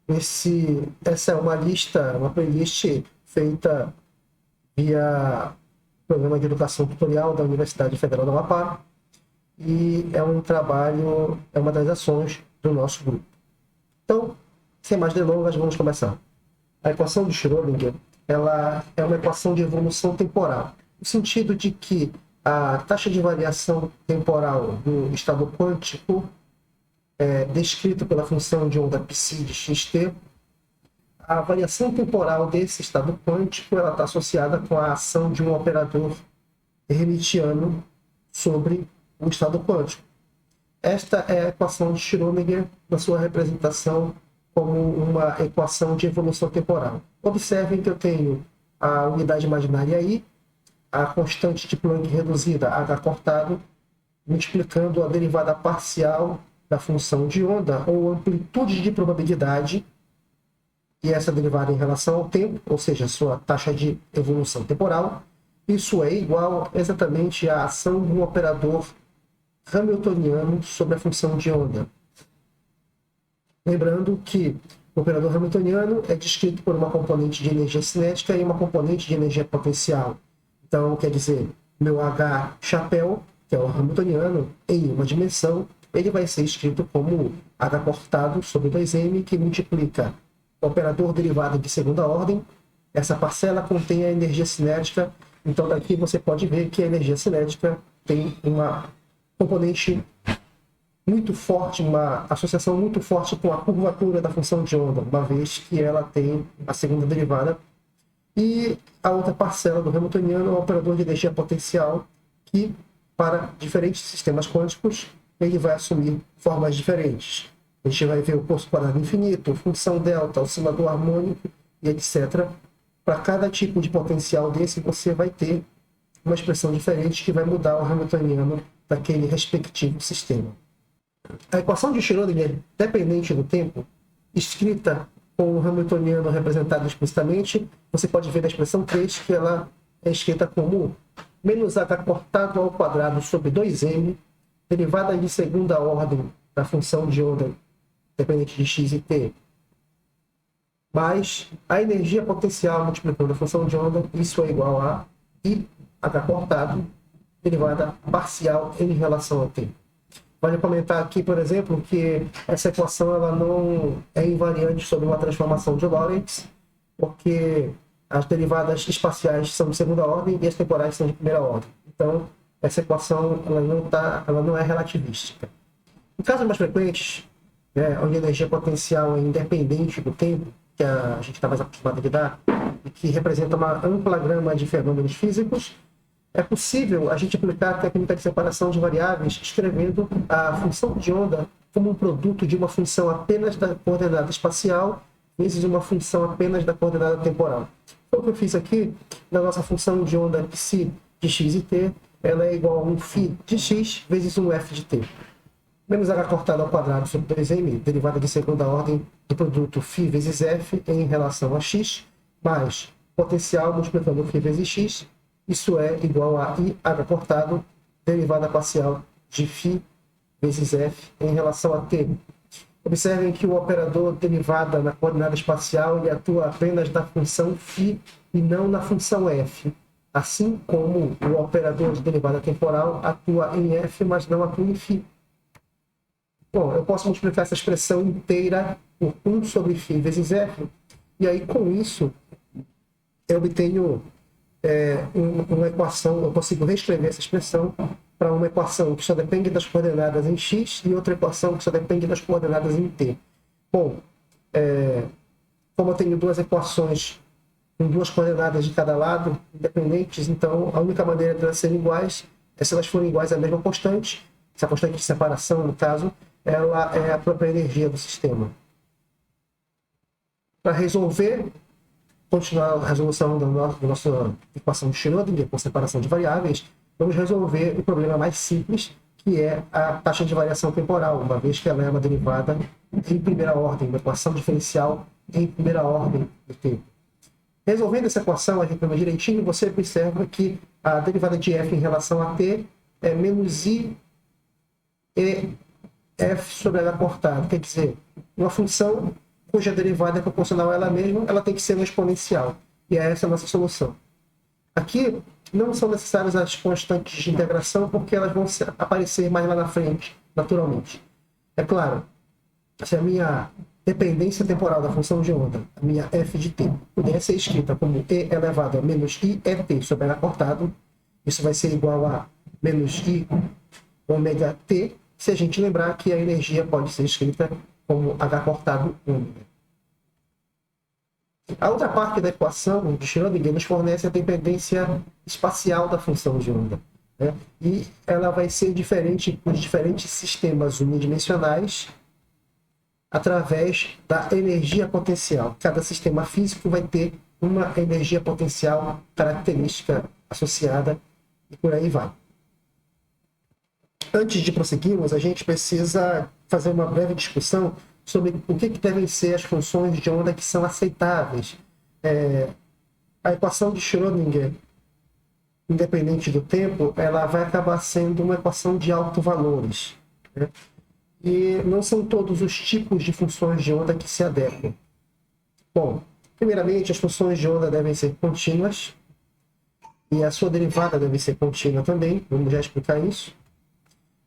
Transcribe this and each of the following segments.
Essa é uma lista, uma playlist feita via Programa de Educação Tutorial da Universidade Federal do Amapá, e é um trabalho, é uma das ações do nosso grupo. Então, sem mais delongas, vamos começar. A equação de Schrödinger, ela é uma equação de evolução temporal, no sentido de que a taxa de variação temporal do estado quântico é descrita pela função de onda psi de xt. A variação temporal desse estado quântico ela está associada com a ação de um operador hermitiano sobre o estado quântico. Esta é a equação de Schrödinger na sua representação como uma equação de evolução temporal. Observem que eu tenho a unidade imaginária I, a constante de Planck reduzida, h cortado, multiplicando a derivada parcial da função de onda, ou amplitude de probabilidade, e essa derivada em relação ao tempo, ou seja, sua taxa de evolução temporal. Isso é igual exatamente à ação de um operador hamiltoniano sobre a função de onda. Lembrando que o operador hamiltoniano é descrito por uma componente de energia cinética e uma componente de energia potencial. Então, quer dizer, meu H chapéu, que é o hamiltoniano, em uma dimensão, ele vai ser escrito como H cortado sobre 2m, que multiplica o operador derivado de segunda ordem. Essa parcela contém a energia cinética, então daqui você pode ver que a energia cinética tem uma componente muito forte, uma associação muito forte com a curvatura da função de onda, uma vez que ela tem a segunda derivada. E a outra parcela do hamiltoniano é o operador de energia potencial, que para diferentes sistemas quânticos ele vai assumir formas diferentes. A gente vai ver o curso quadrado infinito, função delta, oscilador harmônico e etc. Para cada tipo de potencial desse, você vai ter uma expressão diferente que vai mudar o hamiltoniano daquele respectivo sistema. A equação de Schrödinger dependente do tempo, escrita com o hamiltoniano representado explicitamente, você pode ver na expressão 3 que ela é escrita como menos h cortado ao quadrado sobre 2m, derivada de segunda ordem da função de onda dependente de x e t, mais a energia potencial multiplicando a função de onda, isso é igual a i h cortado, derivada parcial em relação ao tempo. Vale comentar aqui, por exemplo, que essa equação ela não é invariante sobre uma transformação de Lorentz, porque as derivadas espaciais são de segunda ordem e as temporais são de primeira ordem. Então, essa equação ela não é relativística. Em casos mais frequentes, né, onde a energia potencial é independente do tempo, que a gente está mais acostumado a lidar, e que representa uma ampla gama de fenômenos físicos, é possível a gente aplicar a técnica de separação de variáveis escrevendo a função de onda como um produto de uma função apenas da coordenada espacial vezes uma função apenas da coordenada temporal. Então, o que eu fiz aqui, na nossa função de onda psi de x e t, ela é igual a um φ de x vezes um f de t. Menos h cortado ao quadrado sobre 2m, derivada de segunda ordem do produto φ vezes f em relação a x, mais potencial multiplicando φ vezes x, isso é igual a i h cortado, derivada parcial de φ vezes f em relação a t. Observem que o operador derivada na coordenada espacial ele atua apenas na função φ e não na função f, assim como o operador de derivada temporal atua em f, mas não atua em φ. Bom, eu posso multiplicar essa expressão inteira por 1 sobre φ vezes f, e aí com isso eu obtenho uma equação, eu consigo reescrever essa expressão para uma equação que só depende das coordenadas em x e outra equação que só depende das coordenadas em t. Bom, como eu tenho duas equações com duas coordenadas de cada lado, independentes, então a única maneira de elas serem iguais é se elas forem iguais à mesma constante. Essa constante de separação, no caso, ela é a própria energia do sistema. Para resolver, continuar a resolução da nossa equação de Schrödinger com separação de variáveis, vamos resolver o problema mais simples, que é a taxa de variação temporal, uma vez que ela é uma derivada em primeira ordem, uma equação diferencial em primeira ordem do tempo. Resolvendo essa equação, a gente vai direitinho, você observa que a derivada de f em relação a t é menos i e f sobre h cortado. Quer dizer, uma função cuja derivada é proporcional a ela mesma, ela tem que ser uma exponencial. E essa é a nossa solução. Aqui não são necessárias as constantes de integração, porque elas vão aparecer mais lá na frente, naturalmente. É claro, se a minha dependência temporal da função de onda, a minha f de t, puder ser escrita como e elevado a menos i et sobre h cortado, isso vai ser igual a menos i ômega t, se a gente lembrar que a energia pode ser escrita como h cortado ômega. A outra parte da equação de Schrödinger nos fornece a dependência espacial da função de onda, né? E ela vai ser diferente nos diferentes sistemas unidimensionais através da energia potencial. Cada sistema físico vai ter uma energia potencial característica associada e por aí vai. Antes de prosseguirmos, a gente precisa fazer uma breve discussão sobre o que devem ser as funções de onda que são aceitáveis. A equação de Schrödinger, independente do tempo, ela vai acabar sendo uma equação de autovalores, né? E não são todos os tipos de funções de onda que se adequam. Bom, primeiramente, as funções de onda devem ser contínuas e a sua derivada deve ser contínua também, vamos já explicar isso.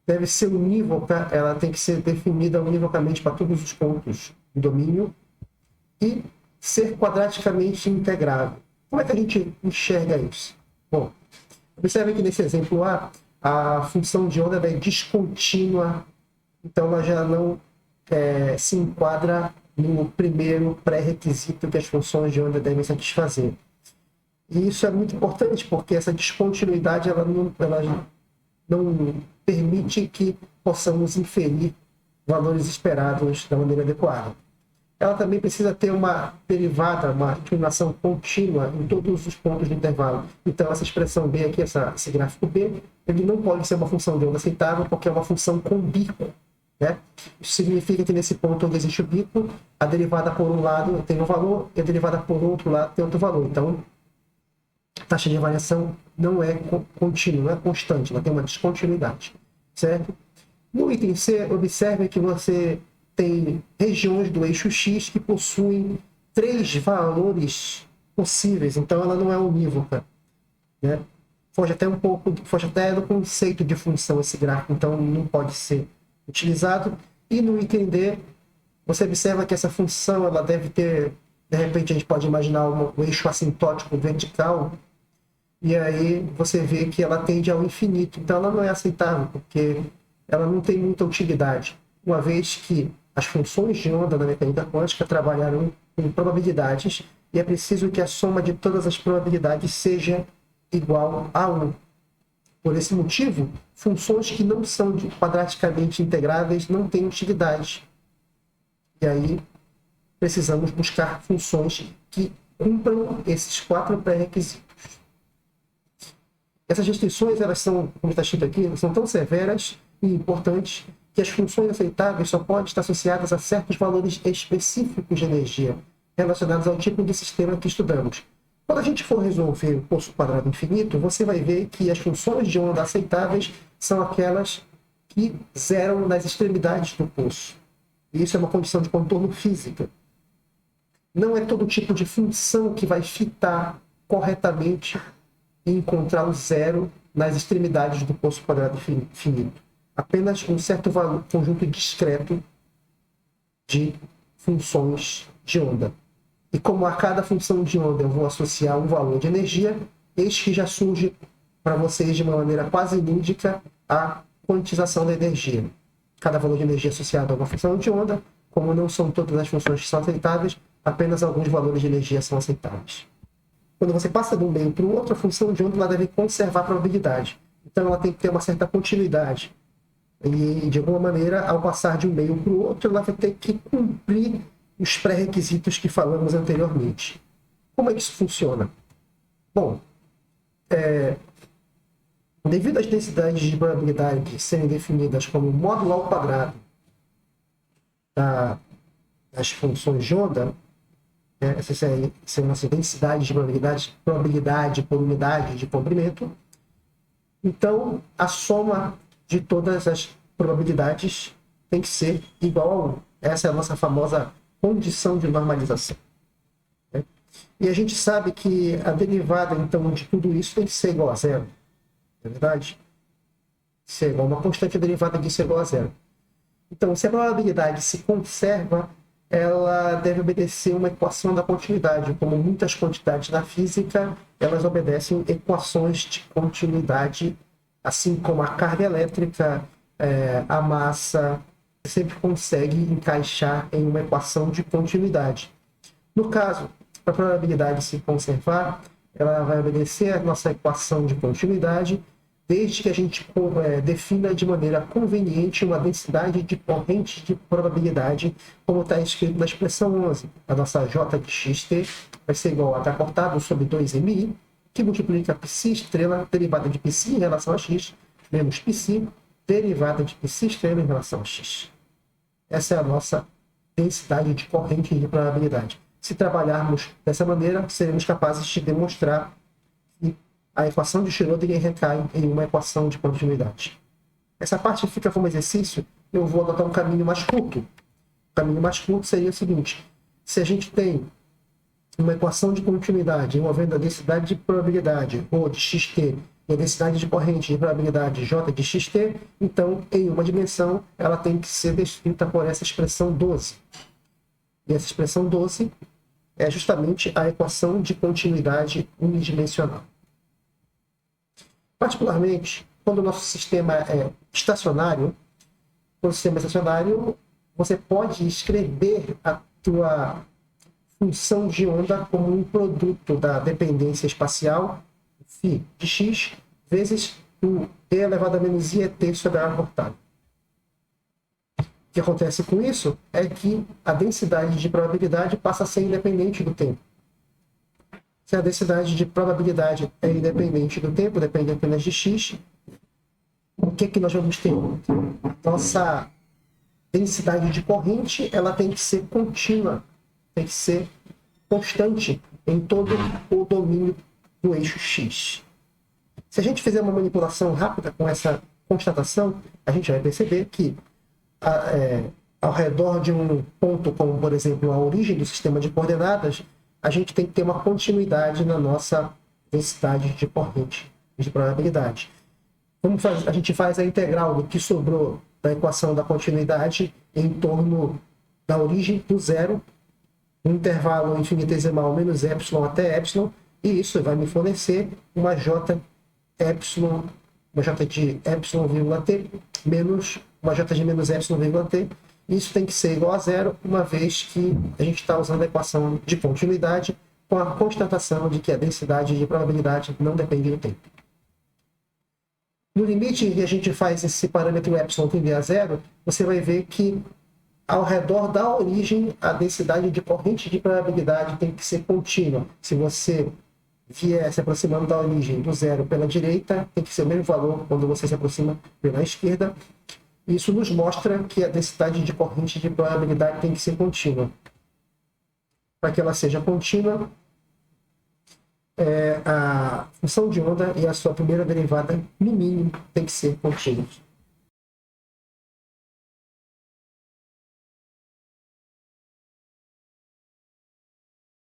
Deve ser unívoca, ela tem que ser definida univocamente para todos os pontos do domínio e ser quadraticamente integrável. Como é que a gente enxerga isso? Bom, observe que nesse exemplo a função de onda é descontínua, então ela já não se enquadra no primeiro pré-requisito que as funções de onda devem satisfazer. E isso é muito importante, porque essa descontinuidade ela não permite que possamos inferir valores esperados da maneira adequada. Ela também precisa ter uma derivada, uma inclinação contínua em todos os pontos do intervalo. Então, essa expressão B aqui, esse gráfico B, ele não pode ser uma função de onda aceitável, porque é uma função com bico, né? Isso significa que nesse ponto onde existe o bico, a derivada por um lado tem um valor e a derivada por outro lado tem outro valor. Então, a taxa de variação não é contínua, não é constante, ela tem uma descontinuidade, certo? No item C, observe que você tem regiões do eixo X que possuem 3 valores possíveis, então ela não é unívoca, né? Foge até do conceito de função esse gráfico, então não pode ser utilizado. E no item D, você observa que essa função ela deve ter, de repente a gente pode imaginar um eixo assintótico vertical, e aí você vê que ela tende ao infinito. Então ela não é aceitável, porque ela não tem muita utilidade, uma vez que as funções de onda da mecânica quântica trabalharam com probabilidades, e é preciso que a soma de todas as probabilidades seja igual a 1. Por esse motivo, funções que não são quadraticamente integráveis não têm utilidade. E aí precisamos buscar funções que cumpram esses 4 pré-requisitos. Essas restrições, elas são, como está escrito aqui, são tão severas e importantes que as funções aceitáveis só podem estar associadas a certos valores específicos de energia relacionados ao tipo de sistema que estudamos. Quando a gente for resolver o poço quadrado infinito, você vai ver que as funções de onda aceitáveis são aquelas que zeram nas extremidades do poço. E isso é uma condição de contorno física. Não é todo tipo de função que vai fitar corretamente e encontrar o zero nas extremidades do poço quadrado finito. Apenas um certo conjunto discreto de funções de onda. E como a cada função de onda eu vou associar um valor de energia, eis que já surge para vocês de uma maneira quase lúdica a quantização da energia. Cada valor de energia associado a uma função de onda, como não são todas as funções que são aceitáveis, apenas alguns valores de energia são aceitáveis. Quando você passa de um meio para o outro, a função de onda ela deve conservar a probabilidade. Então ela tem que ter uma certa continuidade. E, de alguma maneira, ao passar de um meio para o outro, ela vai ter que cumprir os pré-requisitos que falamos anteriormente. Como é que isso funciona? Bom, devido às densidades de probabilidade serem definidas como módulo ao quadrado das funções de onda, essas são as densidades de probabilidade por unidade de comprimento, então a soma de todas as probabilidades tem que ser igual a 1. Essa é a nossa famosa condição de normalização. Né? E a gente sabe que a derivada, então, de tudo isso tem que ser igual a zero. Não é verdade? Ser igual a uma constante derivada disso é igual a zero. Então, se a probabilidade se conserva, ela deve obedecer uma equação da continuidade. Como muitas quantidades na física, elas obedecem equações de continuidade, assim como a carga elétrica, a massa, sempre consegue encaixar em uma equação de continuidade. No caso, para a probabilidade se conservar, ela vai obedecer a nossa equação de continuidade, desde que a gente defina de maneira conveniente uma densidade de corrente de probabilidade, como está escrito na expressão 11. A nossa J de xt vai ser igual a H cortado sobre 2mi, que multiplica π estrela, derivada de π em relação a x, menos π, derivada de π estrela em relação a x. Essa é a nossa densidade de corrente de probabilidade. Se trabalharmos dessa maneira, seremos capazes de demonstrar que a equação de Schrödinger recai em uma equação de continuidade. Essa parte fica como exercício, eu vou adotar um caminho mais curto. O caminho mais curto seria o seguinte: se a gente tem uma equação de continuidade envolvendo a densidade de probabilidade, ou de xt, e a densidade de corrente de probabilidade J de xt, então, em uma dimensão, ela tem que ser descrita por essa expressão 12. E essa expressão 12 é justamente a equação de continuidade unidimensional. Particularmente, quando o nosso sistema é estacionário, no sistema estacionário, você pode escrever a tua função de onda como um produto da dependência espacial, φ de x, vezes o e elevado a menos iet sobre a cortada. O que acontece com isso é que a densidade de probabilidade passa a ser independente do tempo. Se a densidade de probabilidade é independente do tempo, depende apenas de x, o que nós vamos ter? Nossa densidade de corrente ela tem que ser contínua, tem que ser constante em todo o domínio do eixo x. Se a gente fizer uma manipulação rápida com essa constatação, a gente vai perceber que ao redor de um ponto como, por exemplo, a origem do sistema de coordenadas, a gente tem que ter uma continuidade na nossa densidade de corrente de probabilidade. A gente faz a integral do que sobrou da equação da continuidade em torno da origem do zero, no intervalo infinitesimal menos epsilon até epsilon, e isso vai me fornecer uma j de epsilon, t, menos uma j de menos epsilon, t. Isso tem que ser igual a zero, uma vez que a gente está usando a equação de continuidade com a constatação de que a densidade de probabilidade não depende do tempo. No limite que a gente faz esse parâmetro epsilon tender a zero, você vai ver que ao redor da origem a densidade de corrente de probabilidade tem que ser contínua. Se você vier se aproximando da origem do zero pela direita, tem que ser o mesmo valor quando você se aproxima pela esquerda. Isso nos mostra que a densidade de corrente de probabilidade tem que ser contínua. Para que ela seja contínua, a função de onda e a sua primeira derivada, no mínimo, tem que ser contínuas.